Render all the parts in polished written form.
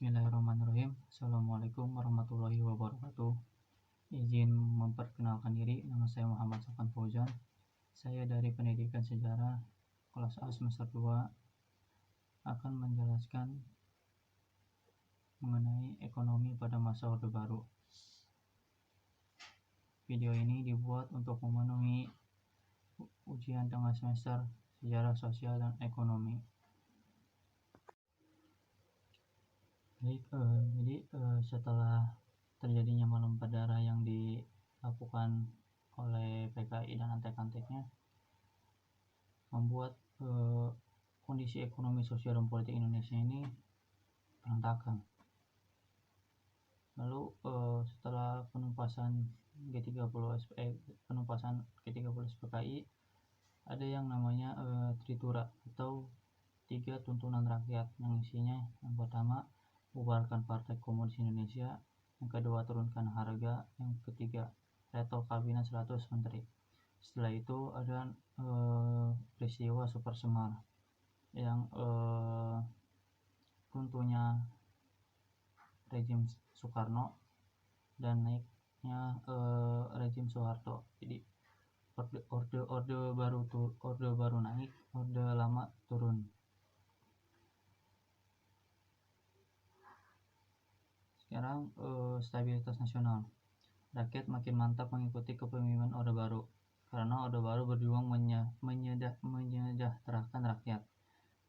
Bismillahirrahmanirrahim. Assalamualaikum warahmatullahi wabarakatuh. Izin memperkenalkan diri, nama saya Muhammad Sofwan Fauzan. Saya dari Pendidikan Sejarah kelas A semester 2 akan menjelaskan mengenai ekonomi pada masa Orde Baru. Video ini dibuat untuk memenuhi ujian tengah semester Sejarah Sosial dan Ekonomi. Jadi setelah terjadinya melempar darah yang dilakukan oleh PKI dan antek-anteknya, membuat kondisi ekonomi, sosial, dan politik Indonesia ini berantakan. Lalu setelah penumpasan G30 PKI, ada yang namanya Tritura atau 3 tuntunan rakyat, yang isinya yang pertama, bubarkan Partai Komunis Indonesia, yang kedua, turunkan harga, yang ketiga, retol kabinet 100 menteri. Setelah itu ada peristiwa Super Semar yang runtuhnya rezim Soekarno dan naiknya rezim Soeharto. Jadi orde baru naik, orde lama turun. Sekarang stabilitas nasional. Rakyat makin mantap mengikuti kepemimpinan Orde Baru karena Orde Baru berjuang menyejahterakan rakyat.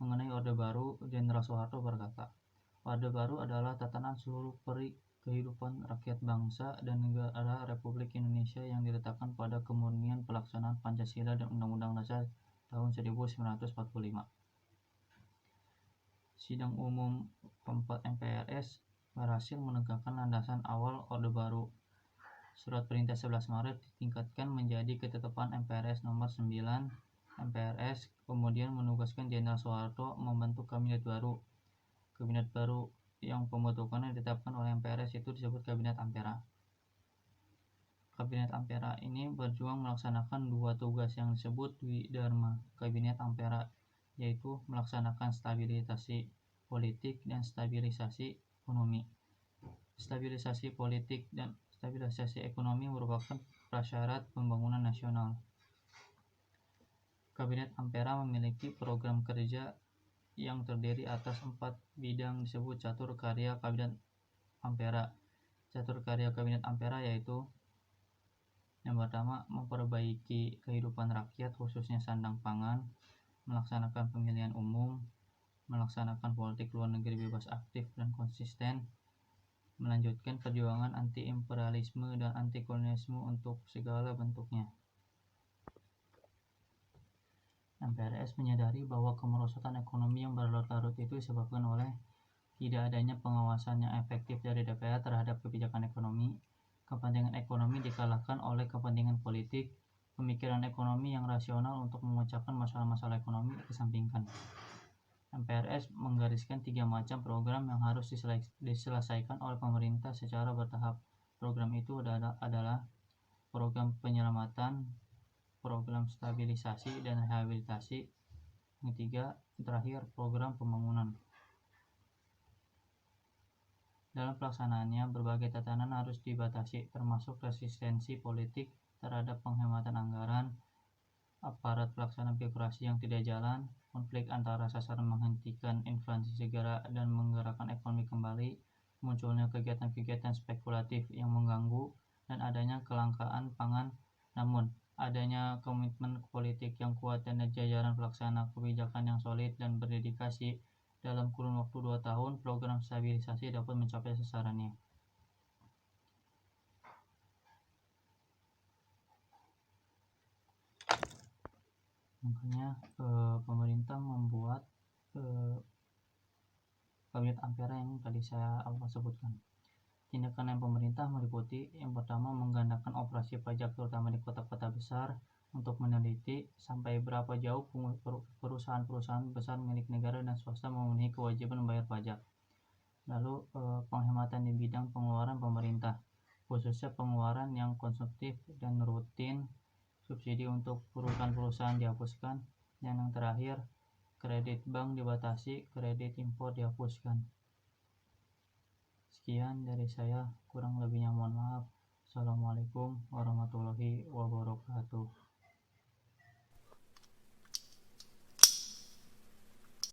Mengenai Orde Baru, Jenderal Soeharto berkata, Orde Baru adalah tatanan seluruh peri kehidupan rakyat bangsa dan negara Republik Indonesia yang diletakkan pada kemurnian pelaksanaan Pancasila dan Undang-Undang Dasar tahun 1945. Sidang Umum keempat MPRS berhasil menegakkan landasan awal Orde Baru. Surat Perintah 11 Maret ditingkatkan menjadi ketetapan MPRS nomor 9 MPRS, kemudian menugaskan Jenderal Soeharto membentuk kabinet baru. Kabinet baru yang pembentukannya ditetapkan oleh MPRS itu disebut Kabinet Ampera. Kabinet Ampera ini berjuang melaksanakan 2 tugas yang disebut Dwi Dharma Kabinet Ampera, yaitu melaksanakan stabilisasi politik dan stabilisasi ekonomi. Stabilisasi politik dan stabilisasi ekonomi merupakan prasyarat pembangunan nasional. Kabinet Ampera memiliki program kerja yang terdiri atas 4 bidang disebut catur karya Kabinet Ampera. Catur karya Kabinet Ampera yaitu yang pertama, memperbaiki kehidupan rakyat khususnya sandang pangan, melaksanakan pemilihan umum, melaksanakan politik luar negeri bebas, aktif, dan konsisten, melanjutkan perjuangan anti-imperialisme dan anti-kolonialisme untuk segala bentuknya. MPRS menyadari bahwa kemerosotan ekonomi yang berlarut-larut itu disebabkan oleh tidak adanya pengawasan yang efektif dari DPR terhadap kebijakan ekonomi. Kepentingan ekonomi dikalahkan oleh kepentingan politik. Pemikiran ekonomi yang rasional untuk memecahkan masalah-masalah ekonomi dikesampingkan. MPRS menggariskan 3 macam program yang harus diselesaikan oleh pemerintah secara bertahap. Program itu adalah program penyelamatan, program stabilisasi dan rehabilitasi. Yang ketiga, terakhir, program pembangunan. Dalam pelaksanaannya, berbagai tatanan harus dibatasi, termasuk resistensi politik terhadap penghematan anggaran, aparat pelaksana birokrasi yang tidak jalan, konflik antara sasaran menghentikan inflasi segera dan menggerakkan ekonomi kembali, munculnya kegiatan-kegiatan spekulatif yang mengganggu, dan adanya kelangkaan pangan. Namun, adanya komitmen politik yang kuat dan jajaran pelaksana kebijakan yang solid dan berdedikasi, dalam kurun waktu 2 tahun, program stabilisasi dapat mencapai sasarannya. Makanya pemerintah membuat Kabinet Ampera yang tadi saya awal sebutkan. Tindakan yang pemerintah meliputi yang pertama, menggandakan operasi pajak terutama di kota-kota besar untuk meneliti sampai berapa jauh perusahaan-perusahaan besar milik negara dan swasta memenuhi kewajiban membayar pajak. Lalu penghematan di bidang pengeluaran pemerintah, khususnya pengeluaran yang konsumtif dan rutin. Subsidi untuk perusahaan-perusahaan dihapuskan, dan yang terakhir, kredit bank dibatasi, kredit impor dihapuskan. Sekian dari saya, kurang lebihnya mohon maaf. Assalamualaikum warahmatullahi wabarakatuh.